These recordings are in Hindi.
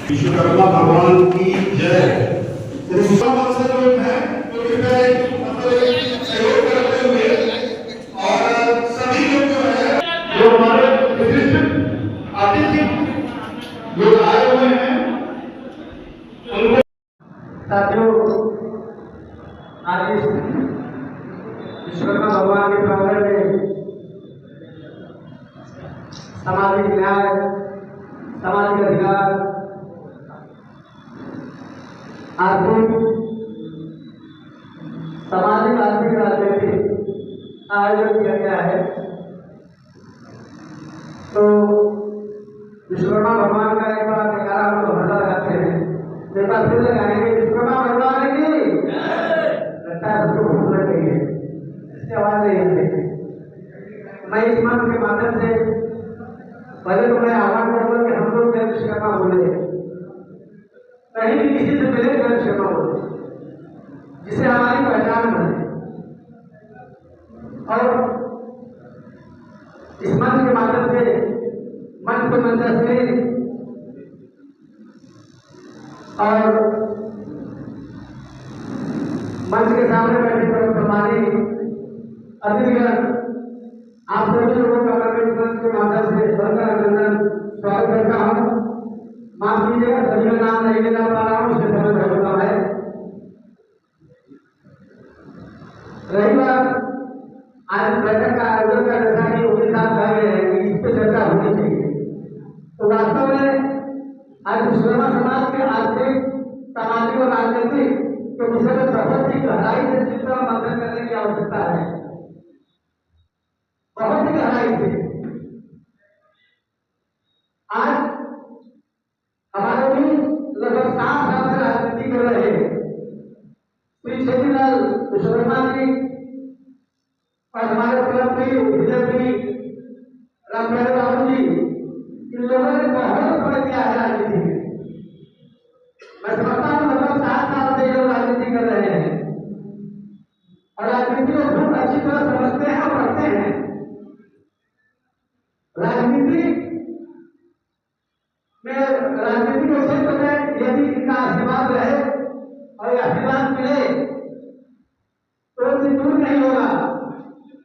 विश्वकर्मा भगवान की जय। है तो कृपया सहयोग करते हुए और सभी लोग जो है जो हमारे विशिष्ट अतिथि लोग आए हुए हैं उनको साथियों, आज इस विश्वकर्मा भगवान के प्रांगण में सामाजिक न्याय, सामाजिक अधिकार, आर्थिक, सामाजिक, आर्थिक, राजनीतिक आयोजन किया गया है। तो विश्वकर्मा भगवान का एक बार जयकारा हम लोग हल्ला लगाते हैं, एक बार फिर लगाएंगे विश्वकर्मा भगवान की। लगता है सबको भूख लग गई है, इसकी आवाज नहीं आती। मैं इस मंच के माध्यम से पहले तो मैं आह्वान करूंगा कि हम लोग जय विश्वकर्मा बोले, कहीं भी किसी से मिले जय विश्वकर्मा बोले, जिससे हमारी पहचान बने। और इस मंच के माध्यम से मंच को मंचस्वी और मंच के सामने बैठे सम्मानी अतिथिगण, आप सभी लोगों का मैं इस मंच के माध्यम से बंधन अभिनंदन स्वागत करता हूँ। माफ कीजिएगा, सभी का नाम नहीं लेना पा रहा हूँ, इससे समय होता है। रही बात आज बैठक का आयोजन का, जैसा कि उनके साथ कह रहे हैं कि इस पर चर्चा होनी चाहिए, तो वास्तव में आज विश्वकर्मा समाज के आर्थिक, सामाजिक और राजनीतिक के विषय में बहुत ही गहराई से चिंतन मंथन करने की आवश्यकता है, बहुत ही गहराई से। आज हमारे भी लगभग 7 साल से राजनीति कर रहे हैं श्री छेदीलाल विश्वकर्मा जी और हमारे प्रधानमंत्री बीजेपी रामप्यारे बाबू जी, इन लोगों ने बहुत समय दिया है राजनीति में। मैं समझता हूँ लगभग 7 साल से ये लोग राजनीति कर रहे हैं और राजनीति को बहुत अच्छी तरह समझते हैं और पढ़ते हैं। राजनीति के क्षेत्र में यदि इनका आशीर्वाद रहे और ये आशीर्वाद मिले तो इतनी दूर नहीं होगा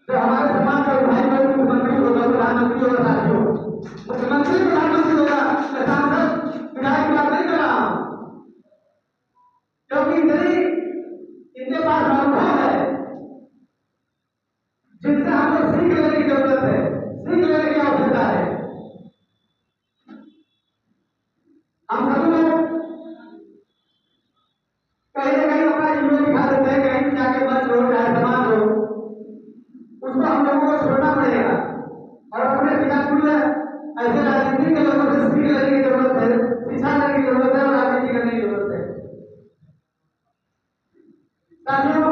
तो हमारे समाज का भाई बहन मुख्यमंत्री होगा, प्रधानमंत्री होगा। साथियों, मुख्यमंत्री प्रधानमंत्री होगा, मैं सांसद विधायक की बात नहीं कर रहा हूं, क्योंकि इनके पास अनुभव है जिनसे हमें सीख लेने की जरूरत है, सीख लेने की आवश्यकता है। हम सभी लोग कहीं ना कहीं अपना ईगो दिखा देते हैं, कहीं जाके मंच हो चाहे समाज हो, उसको हम लोगों को छोड़ना पड़ेगा और अपने पितापुर में ऐसे राजनीति के लोगों से सीख लेने की जरूरत है, शिक्षा लेने की जरूरत है और राजनीति करने की जरूरत है। साथियों,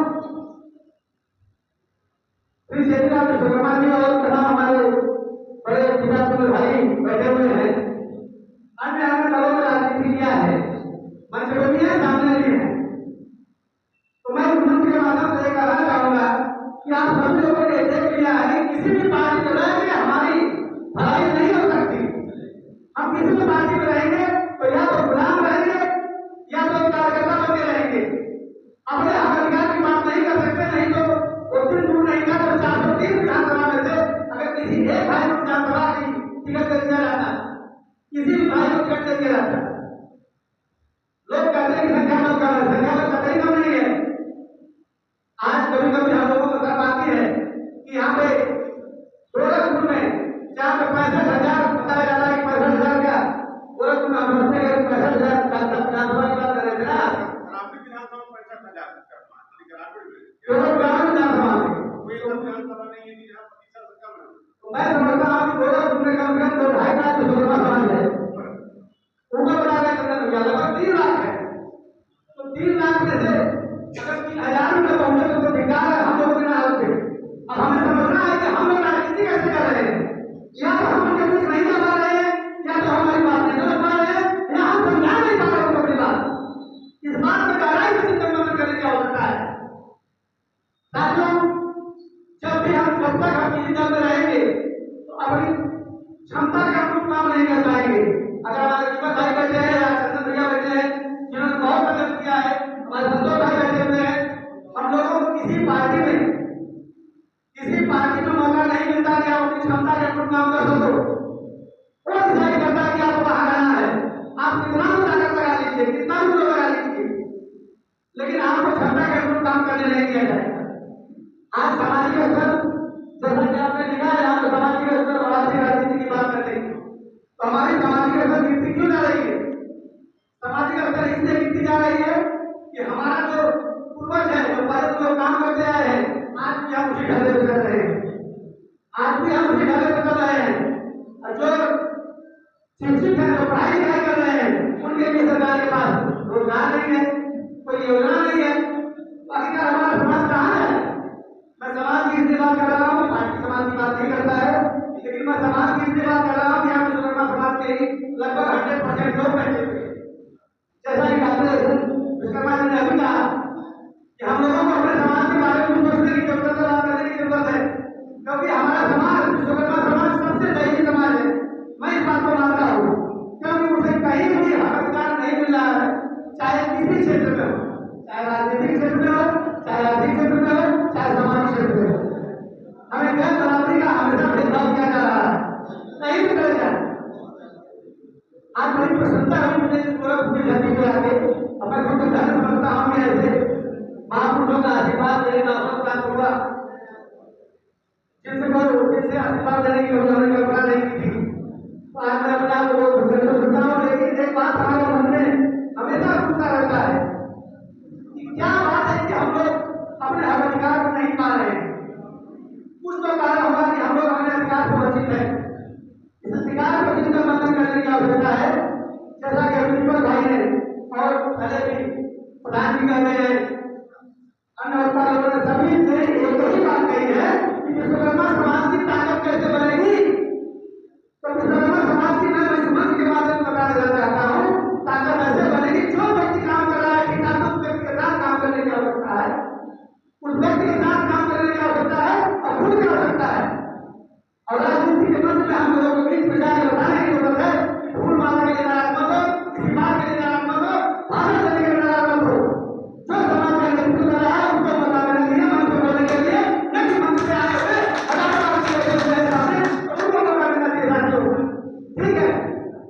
श्री छेदीलाल विश्वकर्मा जी और तमाम हमारे बड़े पितापुर भाई बैठे हुए हैं, अन्य अन्य दलों में राजनीति किया है, मंच में भी है, सामने भी है। तो मैं उस मंच के माध्यम से कहना चाहूंगा कि आप सभी लोगों ने देख लिया है कि किसी भी पार्टी में रहेंगे हमारी भलाई नहीं हो सकती। हम किसी भी पार्टी में रहेंगे तो या तो गुलाम रहेंगे या तो कार्यकर्ता बने रहेंगे, अपने हक अधिकार की बात नहीं कर सकते। नहीं तो उस दिन दूर नहीं था तो 403 विधानसभा में से अगर किसी एक भाई को विधानसभा की टिकट दे दिया जाता, किसी भी भाई को टिकट दे दिया जाता, लोग कहते हैं संख्या मत कर, संख्या मत कतई केवल ग्रामीण विधानसभा में मैं समझता हूँ कि गोरखपुर में कम से कम 2-2.5 लाख विश्वकर्मा समाज है। ऊपर बता रहे चंदन भैया लगभग 3 लाख है। तो 3 लाख में से अगर 3,000 में पहुंचे तो बेकार है हम लोग बिना हालत थे। अब हमें समझना है कि हम लोग राजनीति कैसे कर रहे हैं। या तो हम उनके बीच नहीं जा पा रहे हैं, या तो हमारी बात नहीं समझ पा रहे हैं, या हम समझा नहीं पा रहे हैं अपनी बात। इस बात पर गहराई से चिंतन मंथन करने की आवश्यकता है। साथियों, जब तक हम किसी दल में रहेंगे तो अपनी क्षमता का अनुरूप काम नहीं कर पाएंगे। अगर हमारे दीपक भाई बैठे हैं या चंदन भैया बैठे हैं जिन्होंने बहुत मेहनत किया है, हमारे संतोष भाई बैठे हुए हैं, हम लोगों को किसी पार्टी में मौका नहीं मिलता कि आप अपनी क्षमता के अनुरूप काम कर सको। वो डिसाइड करता है कि आपको कहाँ जाना है। आप कितना भी ताकत लगा लीजिए, कितना भी जोर लगा लीजिए, लेकिन आपको क्षमता के अनुरूप काम करने नहीं दिया जाएगा। आज सामाजिक स्तर जैसा कि आपने लिखा है, यहाँ पर सामाजिक स्तर और राष्ट्रीय राजनीति की बात करते हैं तो हमारी सामाजिक स्तर गिरती क्यों जा रही है? सामाजिक स्तर इसलिए गिरती जा रही है कि हमारा जो पूर्वज है, जो पहले लोग काम करते आए हैं, आज भी हम उसी ढाले पर चल रहे हैं। आज भी हम उसी ढाले पर चल रहे हैं। और जो शिक्षित हैं, जो पढ़ाई लिखाई कर रहे हैं, उनके भी सरकार के पास रोजगार नहीं है, कोई योजना नहीं है। बाकी का हमारा समाज कहाँ है? मैं समाज की इसलिए बात कर रहा हूँ, पार्टी समाज की बात नहीं करता है, लेकिन मैं समाज की इसलिए बात कर रहा हूँ। यहाँ विश्वकर्मा समाज के लगभग 100% लोग बैठे हुए हैं। जैसा कि डॉक्टर विश्वकर्मा जी ने अभी कहा कि हम लोगों को अपने समाज के बारे में सोचने की जरूरत है, बात करने की जरूरत है, क्योंकि हमारा समाज विश्वकर्मा समाज सबसे दयनीय समाज है। मैं इस बात को मानता हूँ, क्योंकि उसे कहीं भी हक अधिकार नहीं मिल रहा है, चाहे किसी क्षेत्र में हो, चाहे राजनीतिक क्षेत्र में हो, चाहे आर्थिक क्षेत्र में हो, चाहे सामाजिक क्षेत्र में हो। हमें गैर बराबरी का हमेशा भेदभाव किया जा रहा है, नहीं भी कर जाए। आज बड़ी प्रसन्नता हुई मुझे इस गोरखपुर की धरती पे आके। अब मैं खुद धन्य समझता हूँ कि ऐसे महापुरुषों का आशीर्वाद मेरे नाम प्राप्त हुआ, जिनसे आशीर्वाद देने की उन्होंने कल्पना नहीं की थी। तो आज मैं अपने आप को सुनता हूँ, लेकिन एक बात हमारे मन में हमेशा पूछता रहता है कि क्या बात है कि हम लोग अपने हक अधिकार को नहीं पा रहे हैं। कुछ तो कारण होगा कि हम लोग अपने अधिकार को वंचित हैं। इस अधिकार को चिंतन मंथन करने की आवश्यकता है। जैसा कि दीपक भाई ने और पहले भी प्रधान जी कह रहे हैं, अन्य वक्ता लोगों ने सभी ने एक ही बात कही है कि विश्वकर्मा समाज की ताकत कैसे बनेगी। तो विश्वकर्मा समाज की मैं इस मंच के माध्यम से बताना चाहता हूँ, ताकत ऐसे बनेगी जो व्यक्ति काम कर रहा है ठीक ठाक उस व्यक्ति के साथ काम करने की आवश्यकता है, उस व्यक्ति के साथ काम करने की आवश्यकता है और खुद की आवश्यकता है। और राजनीति के मंच में हम लोगों को बीच में जाकर बताने की जरूरत है कि फूल माला के लिए नाराज मत हो, किसी बात के लिए नाराज मत हो, भाषण देने के लिए नाराज मत हो। जो समाज का नेतृत्व कर रहा है उसको बताने के लिए, मंच पर बोलने के लिए, नहीं मंच पे आए हुए हजारों सामने उनको मौका देना चाहिए साथियों। ठीक है,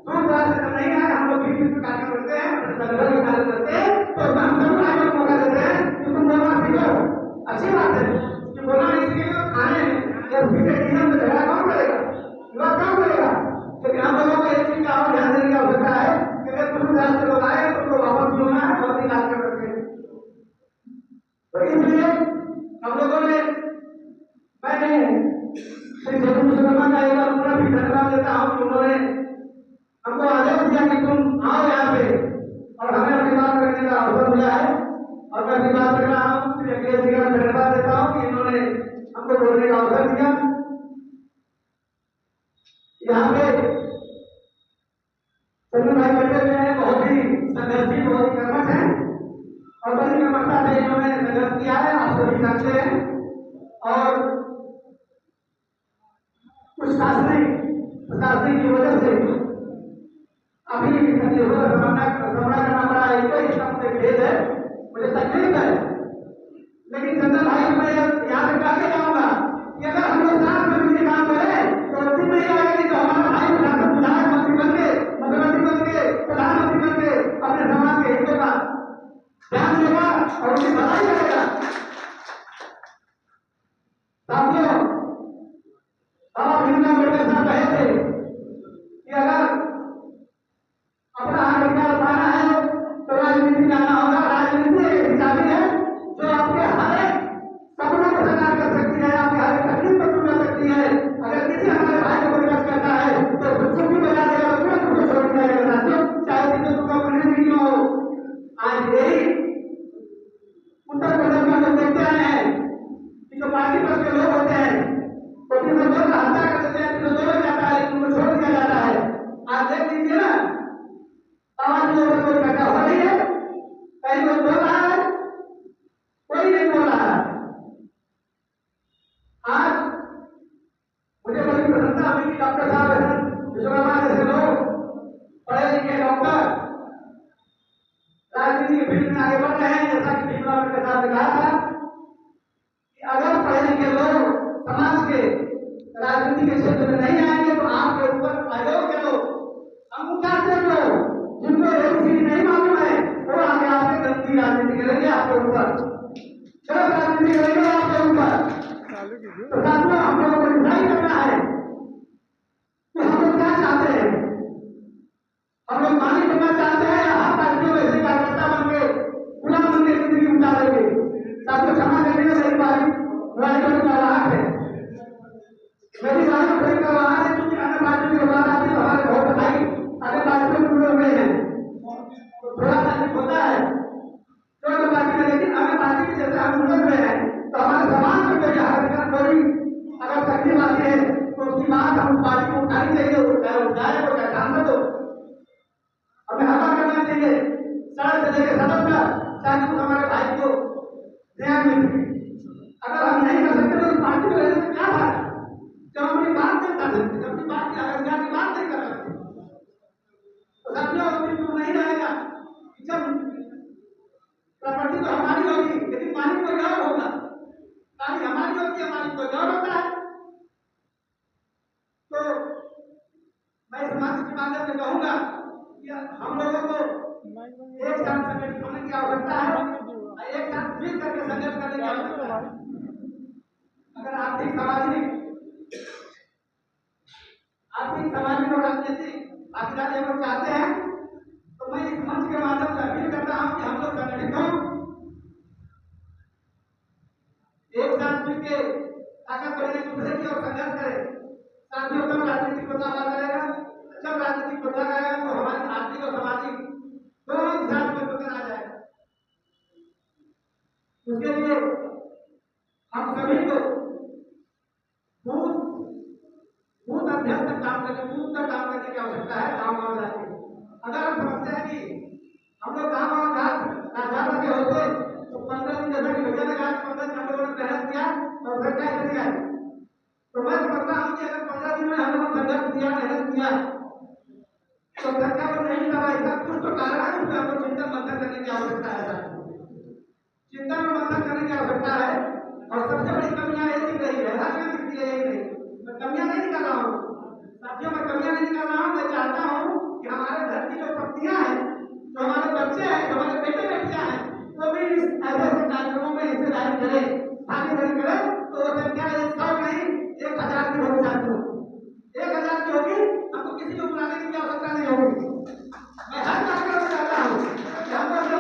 दूर दराज से नहीं है, हम लोग बीच में कार्य करते हैं, संगठन में कार्य करते हैं, तो हम सब भाई को मौका देते हैं कि तुम बोलना सीखो। अच्छी बात है कि बोलना नहीं सीखेगा, खाने जब पीछे नियम में झगड़ा कौन करेगा, युवा कौन करेगा। लेकिन हम लोगों को एक चीज का और ध्यान देने की आवश्यकता है कि अगर दूर दराज से लोग आए तो उनको वापस भी होना है और निकाल कर रखें। तो इसलिए हम लोगों ने, मैं श्री जगत विश्वकर्मा का एक बार पूरा भी धन्यवाद देता हूँ कि उन्होंने हमको आदेश दिया कि तुम आओ यहाँ पे और हमें अपनी बात करने का अवसर मिला है। और मैं अपनी बात कर रहा हूँ, श्री अखिलेश जी का धन्यवाद देता हूँ कि इन्होंने हमको बोलने का अवसर दिया। यहाँ पे चंदन भाई बैठे हुए हैं, बहुत ही संघर्षी, बहुत ही कर्मठ है और बड़ी कर्मठता से इन्होंने संघर्ष किया है, आप सभी जानते हैं। और कुछ प्रशासनिक की वजह से अभी सामना करना पड़ा है, इसको इसका मुझे खेद है, मुझे तकलीफ है। लेकिन चंदन भाई मैं यहाँ पे आगे जाऊंगा कि अगर हम लोग साथ में मिलकर काम करें तो दिन नहीं आएगी तो हमारा भाई शासन विधायक मंत्री बन के, मुख्यमंत्री बन के, प्रधानमंत्री बन के अपने समाज के हितों का ध्यान देगा और उनकी भलाई करेगा। साथियों, बाबा भीमराव अम्बेडकर साहब कहे थे कि अगर अपना हक अधिकार पाना है तो राजनीति जाना होगा। राजनीति एक हिसाबी है पढ़े लिखे लोग समाज के राजनीति के क्षेत्र में नहीं आएंगे तो आपके ऊपर आयोग के लोग अंगूठा लोग जिनको एबीसीडी नहीं मालूम है वो आगे आपसे गंदी राजनीति करेंगे आपके ऊपर, गलत राजनीति करेंगे आपके ऊपर। तो साथियों हम लोगों को डिसाइड करना है कि हम लोग क्या चाहते हैं। हम लोग मालिक बनना चाहते हैं या हर पार्टियों में ऐसे कार्यकर्ता बन के गुलाम बन के जिंदगी उतारेंगे। साथियों क्षमा करिएगा मेरी बारी राजनीति का राहत है, मेरी बारी का राहत है क्योंकि अन्य पार्टियों के बाद आती हमारे बहुत भाई अन्य पार्टियों में जुड़े हुए हैं, थोड़ा सा होता है तो पार्टी में, लेकिन अन्य पार्टी के जैसे हम जुड़े हुए हैं तो हमारे समाज में कोई हरकत कोई अगर तकलीफ आती है तो उसकी बात हम पार्टी को उठानी चाहिए, चाहे विधायक हो चाहे सांसद हो, हमें हल्ला करना चाहिए सड़क से लेकर सदन तक, ताकि हमारे भाई को न्याय मिल सके। अगर हम नहीं कर सकते तो पार्टी में रहने से क्या बात है, जब अपनी बात नहीं कर सकते, जब अपनी बात की बात नहीं कर सकते तो साथियों बिल्कुल नहीं रहेगा। जब प्रॉपर्टी तो हमारी होगी लेकिन मालिक कोई और होगा, ताकि हमारी होती है मालिक कोई और होता है। तो मैं समाज के माध्यम से कहूंगा कि हम लोगों को एक साथ संगठित होने की आवश्यकता है, एक साथ मिल करके संघर्ष करने की आवश्यकता है। अगर आर्थिक सामाजिक और राजनीतिक भागीदारी हम लोग चाहते हैं तो मैं इस मंच के माध्यम से अपील करता हूं कि हम लोग संगठित हों, एक साथ मिलकर ताकत बढ़े एक दूसरे की ओर संघर्ष करें। साथियों तब राजनीतिक बदलाव करेगा, जब राजनीतिक बदलाव आएगा तो हमारी आर्थिक और सामाजिक दोनों एक साथ मिलकर आ जाएगा। उसके लिए हम सभी को बूथ अध्ययन तक काम करने, बूथ तक काम करने की आवश्यकता है गाँव जाके। अगर हम समझते हैं कि हम लोग गाँव जा सके होते तो 15 दिन जैसा कि भैया ने कहा 15 दिन हम लोगों ने मेहनत किया और सरकार इतनी आई, तो मैं समझता हूँ कि अगर 15 दिन में हम लोगों ने संघर्ष किया, मेहनत किया तो सरकार नहीं दवा, इसका कुछ तो कारण है, उसमें हमको चिंतन मंथन करने की आवश्यकता है। चिंतन और मंथन करने की आवश्यकता है और सबसे बड़ी कमियां ये दिख रही है, हर जगह दिखती है, यही नहीं, मैं कमियां नहीं निकाल रहा हूँ साथियों, मैं कमियां नहीं निकाल रहा हूँ। मैं चाहता हूँ कि हमारे घर की जो पत्नियां हैं, जो हमारे बच्चे हैं, जो हमारे बेटे बेटियां हैं, वो भी इस ऐसे कार्यक्रमों में हिस्सेदारी करें, भागीदारी करें। तो वो संख्या 100 नहीं 1000 की होगी साथियों, 1000 की होगी, हमको किसी को बुलाने की आवश्यकता नहीं होगी। मैं हर कार्यक्रम में चाहता हूँ कि हमको अपने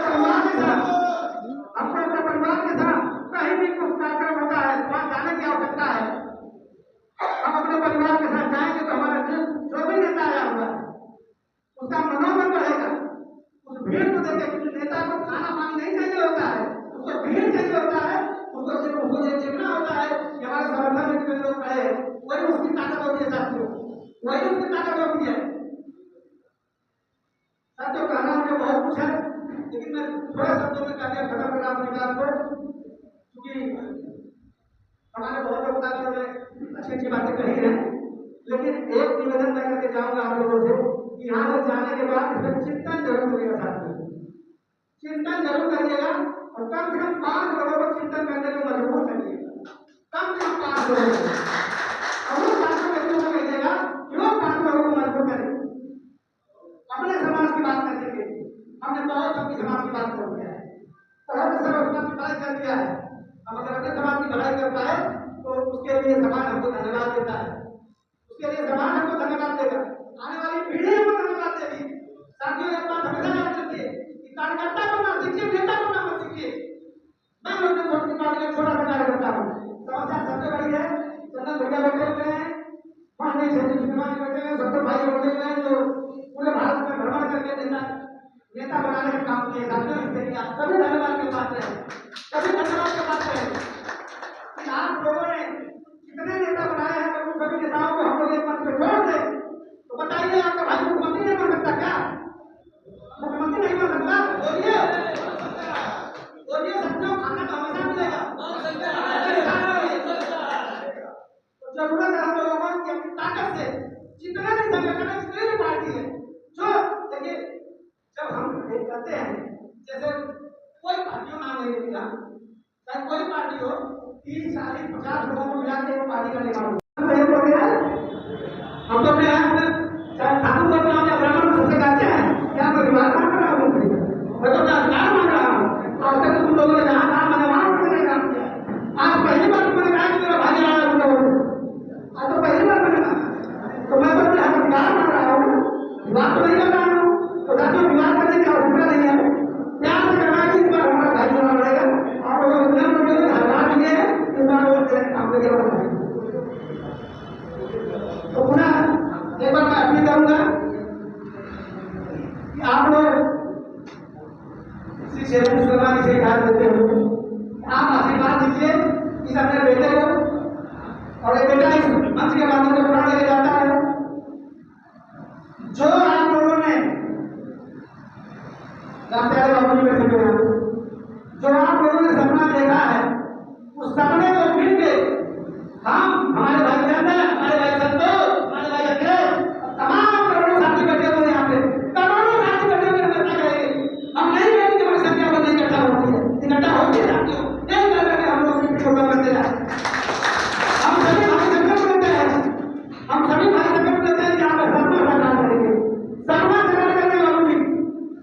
परिवार के साथ कहीं भी कुछ कार्यक्रम होता है वहां जाने की आवश्यकता है। हम अपने परिवार के साथ जाएंगे तो हमारा जो भी नेता आया हुआ है उसका मनोबल बढ़ेगा। उस भीड़ को देखे, क्योंकि नेता को खाना पानी नहीं चाहिए होता है, उसको भीड़ चाहिए होता है, उसको ये देखना होता है कि हमारे समर्थन में कितने लोग खड़े हैं, वही उसकी ताकत होती है साथियों, वही उसकी ताकत होती है। साथियों कहना मुझे बहुत कुछ है लेकिन मैं थोड़े शब्दों में कहकर खत्म कर रहा हूँ निकाल को, क्योंकि हमारे बहुत लोग अच्छी अच्छी बातें कही हैं, लेकिन एक निवेदन मैं करके जाऊंगा आप लोगों से कि यहाँ से जाने के बाद इसमें चिंतन जरूर करिएगा साथियों, चिंतन जरूर करिएगा और कम से कम 5 लोगों को चिंतन करने में मजबूर करिएगा, कम से कम 5 लोगों को, और उन 5 व्यक्तियों को कहिएगा कि वो 5 लोगों को मजबूर करें। अपने समाज की बात करने के लिए हमने बहुत सबकी समाज की बात कर दिया है, बहुत से समाज की भलाई कर दिया है। हम अगर अपने समाज की भलाई कर पाए तो उसके लिए समाज हमको धन्यवाद देता है, उसके लिए समाज हमको धन्यवाद देगा, आने वाली पीढ़ी हमको धन्यवाद देगी। साथियों एक बात हमेशा याद रखिए कि कार्यकर्ता बनना सीखिए, नेता बनना मत सीखिए। मैं अपने छोटी पार्टी का छोटा सा कार्यकर्ता हूँ, समस्या सबसे बड़ी है, चंदन भैया बैठे हुए हैं, माननीय क्षेत्रीय श्रीमान बैठे हैं, सबसे भाई बैठे हुए हैं जो पूरे भारत में भ्रमण करके नेता बनाने का काम किए। साथियों इसके लिए आप सभी धन्यवाद के पात्र हैं, सभी धन्यवाद के पात्र हैं कि आप लोगों ने कितने नेता बनाए हैं। तो सभी नेताओं को हम लोग एक मंच पे जोड़ दें तो बताइए आपका भाई मुख्यमंत्री नहीं बन सकता क्या? मुख्यमंत्री नहीं बन सकता? बोलिए बोलिए सबको खाना तो हमेशा मिलेगा। तो जरूरत है हम लोगों को कि अपनी ताकत से जितने भी संगठन है, जितनी भी पार्टी है, जो देखिए जब हम कहते हैं जैसे कोई पार्टियों नाम नहीं लिया, चाहे कोई पार्टी हो, 30, 40, 50 लोगों को मिला के पार्टी का निर्माण हो गया। हम तो अपने ठाकुर को अपना ब्राह्मण सबसे कहते हैं क्या परिवार काम कर रहा हूँ मैं तो अपना अधिकार मान रहा हूँ। और तक तुम लोगों ने जहाँ काम मैंने वहाँ मैंने काम किया। आज पहली बार मैंने कहा कि मेरा भाई आ रहा है, आज तो पहली बार मैंने कहा तो मैं तो अपना अधिकार मान रहा हूँ, विवाह तो नहीं कर रहा हूँ। तो साथियों विवाह करने की आवश्यकता नहीं है, प्यार से करना कि इस बार हमारा भाई चुना पड़ेगा। आप लोग इतना मुझे हरा दिए इस बार वो काम करिए। तो पुनः एक बार मैं अपील करूंगा कि आप लोग श्री शेरपुर शर्मा जी से ख्याल देते हो, आप आशीर्वाद दीजिए इस अपने बेटे को। और ये बेटा इस मंच के माध्यम से प्राण लेके जाता है। जो आप लोगों ने प्यारे बाबू जी बैठे हुए हैं, जो आप लोगों ने सपना देखा है उस सपने को मिल के हम हमारे भाई बहन हमारे भाई संतोष हमारे भाई अखिलेश तमाम करोड़ों साथी बैठे हुए यहाँ पे करोड़ों साथी बैठे हुए चर्चा करेंगे। हम नहीं कहेंगे हमारी संख्या बंद इकट्ठा होती है, इकट्ठा होती है साथियों एक करके हम लोग छोटा बनते जाए। हम सभी भाई संकल्प लेते हैं, हम सभी भाई संकल्प लेते हैं कि आप सपना साकार करेंगे। सपना साकार करने वालों की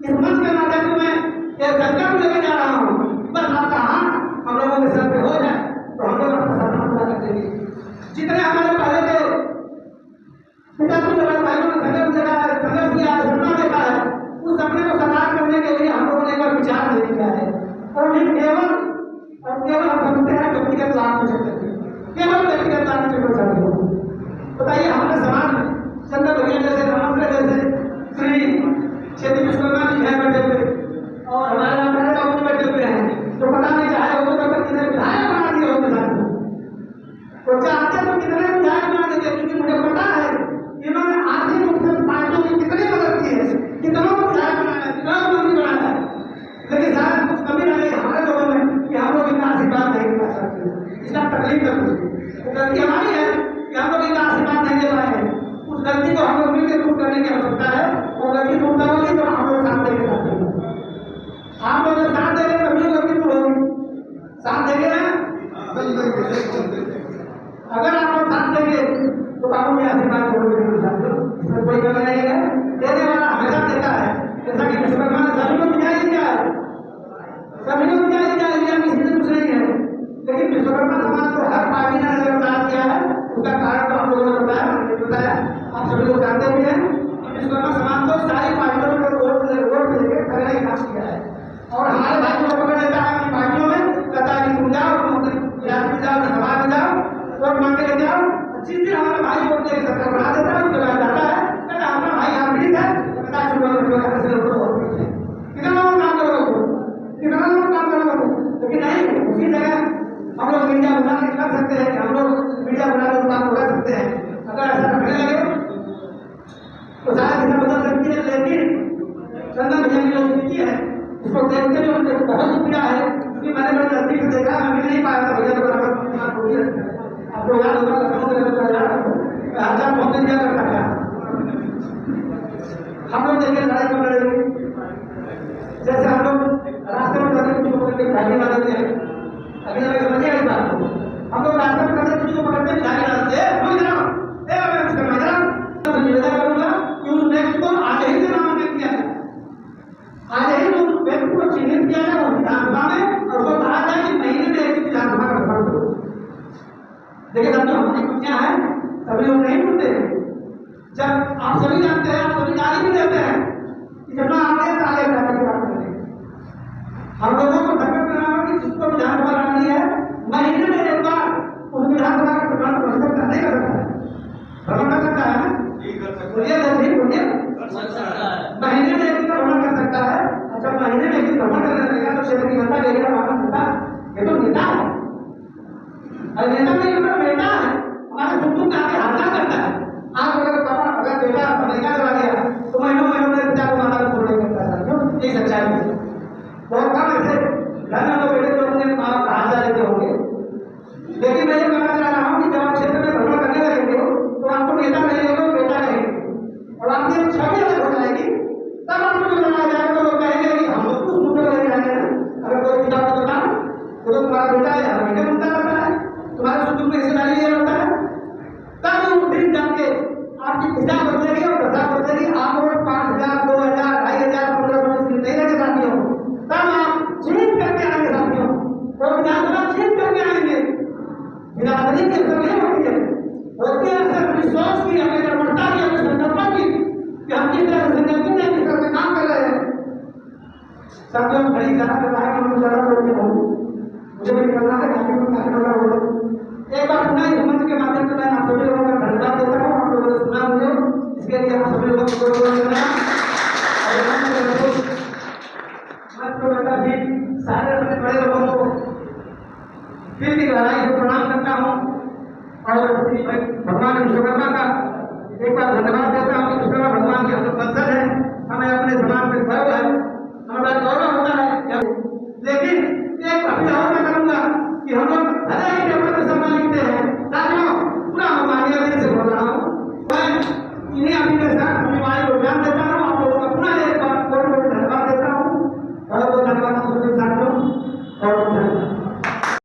इस मंच के माध्यम से मैं एक संकल्प लेके जा रहा हूँ, बस आपका हाथ हम लोगों के सर पे हो जाए तो हम लोग अपना सपना पूरा कर देंगे। जितने हमारे पहले के पिता जी हमारे भाइयों ने संघर्ष किया है, सपना देखा है, उस सपने को साकार करने के लिए हम लोगों ने एक बार विचार दे दिया है। और नहीं केवल हम समझते हैं व्यक्तिगत लाभ के चक्कर में, केवल व्यक्तिगत लाभ के चक्कर में। बताइए हमारे समाज में चंद्र भैया जैसे रामचंद्र जैसे श्री क्षेत्रीय विश्वकर्मा जी हैं बैठे हुए और हमारे यहाँ बड़े बाबू जी बैठे हुए हैं, तो पता नहीं चाहे वो तो कितने विधायक बना दिए होते साथ तो चाहते तो कितने विधायक बना देते, क्योंकि मुझे पता है इन्होंने आर्थिक रूप से पार्टियों की कितनी मदद की है, कितनों को विधायक बनाया है, कितना मंत्री बनाया है। लेकिन शायद कुछ कमी रह गई हमारे लोगों में कि हम लोग इतना आशीर्वाद नहीं कर सकते, इसका तकलीफ कर सकते। गलती हमारी है कि हम लोग इतना आशीर्वाद नहीं दे पाए हैं। उस गलती को हम लोग मिलकर दूर करने की आवश्यकता है और गलती दूर करोगे तो हम लोग साथ देंगे। आप लोग साथ देंगे तभी गलती दूर होगी, साथ देंगे ना। अगर आप लोग साथ देंगे तो बाबू के आशीर्वाद करोगे, इसमें कोई गलत नहीं है। देने वाला हमेशा देता है, जैसा कि विश्वकर्मा ने सभी को दिया ही दिया है, सभी को दिया ही दिया है, किसी से कुछ नहीं है। लेकिन विश्वकर्मा समाज को हर पार्टी ने नजरअंदाज किया है, उसका कारण तो हम लोगों ने बताया, आप सभी लोग जानते भी हैं। विश्वकर्मा समाज को सारी पार्टियों में वोट लेके करने का काम किया है और हमारे भाई को पकड़ लेता है अपनी पार्टियों में, कहता है कि तुम जाओ इलाज में जाओ, सभा में जाओ, वोट मांग के ले जाओ। जिस दिन हमारा भाई वोट लेकर सरकार बना देता है उसके बाद जाता है, कहता हमारा भाई यहाँ पीड़ित है, कहता है कितना लोग काम करोगे, कितना लोग काम करोगे। लेकिन नहीं, उसी जगह हम लोग मीडिया बुला के कर सकते हैं, हम लोग मीडिया बुला के काम कर सकते हैं। अगर ऐसा करने लगे तो शायद इसे बदल सकती है। लेकिन चंदन भैया की जो स्थिति है उसको देखते हुए मुझे बहुत दुखिया है, क्योंकि मैंने बड़े नजदीक से देखा, मैं मिल नहीं पाया था भैया को बराबर। आपको याद होगा राजा बहुत दिया करता था, हम लोग देखे लड़ाई कर रहे थे, जैसे हम लोग रास्ते में जाते कुछ को पकड़ के भिखारी बना देते हैं। अभी लगे समझिए इस बात को, हम लोग रास्ते में जाते कुछ को पकड़ के भिखारी बना देते हैं। मैं निवेदन करूंगा कि उस व्यक्ति को आज ही से नामांकित किया जाए, आज ही उस व्यक्ति को चिन्हित किया जाए और विधानसभा में, और उसको कहा जाए कि महीने में एक विधानसभा का भ्रमण करो। देखिए साथियों, हमारी कुर्सियां हैं, सभी लोग नहीं बोलते हैं। जब आप सभी जानते हैं, आप सभी गाली भी देते हैं कि जब आगे ताले की बात करें, हम लोगों को संकल्प करना होगा कि जिसको विधानसभा लानी है महीने में एक बार उस विधानसभा का भ्रमण करने का सकता है, भ्रमण कर सकता है ना, महीने में एक दिन भ्रमण कर सकता है। अच्छा, महीने में एक दिन भ्रमण करने लगेगा तो क्षेत्र की जनता कहेगा हमारा नेता, ये तो नेता है, और नेता नहीं हमारा बेटा है, हमारे सुख में आगे हाथा करता है। आप अगर बेटा अमेरिका चला गया तो महीनों में पिता को माता को छोड़ने लगता है, क्यों? यही सच्चाई है। बहुत कम ऐसे घर में तो बेटे जो अपने हाथ लेते होंगे। लेकिन मैं ये कहना चाह रहा हूँ कि जब आप क्षेत्र में भ्रमण करने लगेंगे तो आपको नेता नहीं होगा, बेटा रहेंगे, और आपकी एक छवि अलग हो जाएगी। तब आपको जो बनाया जाएगा तो लोग कहेंगे कि हम लोग उस मुद्दे को लेकर आए हैं, अगर कोई पिता को बताओ तो तुम्हारा बेटा है, हमें मुद्दा करता है। में हूँ, मुझे भी निकलना है, काफी बड़ा होगा। एक बार पुनः इस मंच के माध्यम से मैं आप सभी लोगों का धन्यवाद देता हूँ। आप लोगों ने सुना मुझे, इसके लिए आप सभी लोगों को बहुत धन्यवाद। मंच को बैठा भी सारे अपने बड़े लोगों को फिर भी गहराई से प्रणाम करता हूँ और भगवान विश्वकर्मा का एक बार धन्यवाद देता हूँ कि विश्वकर्मा भगवान के हम लोग वंशज हैं, हमें अपने समाज में गर्व है, हमें बड़ा गौरव होता है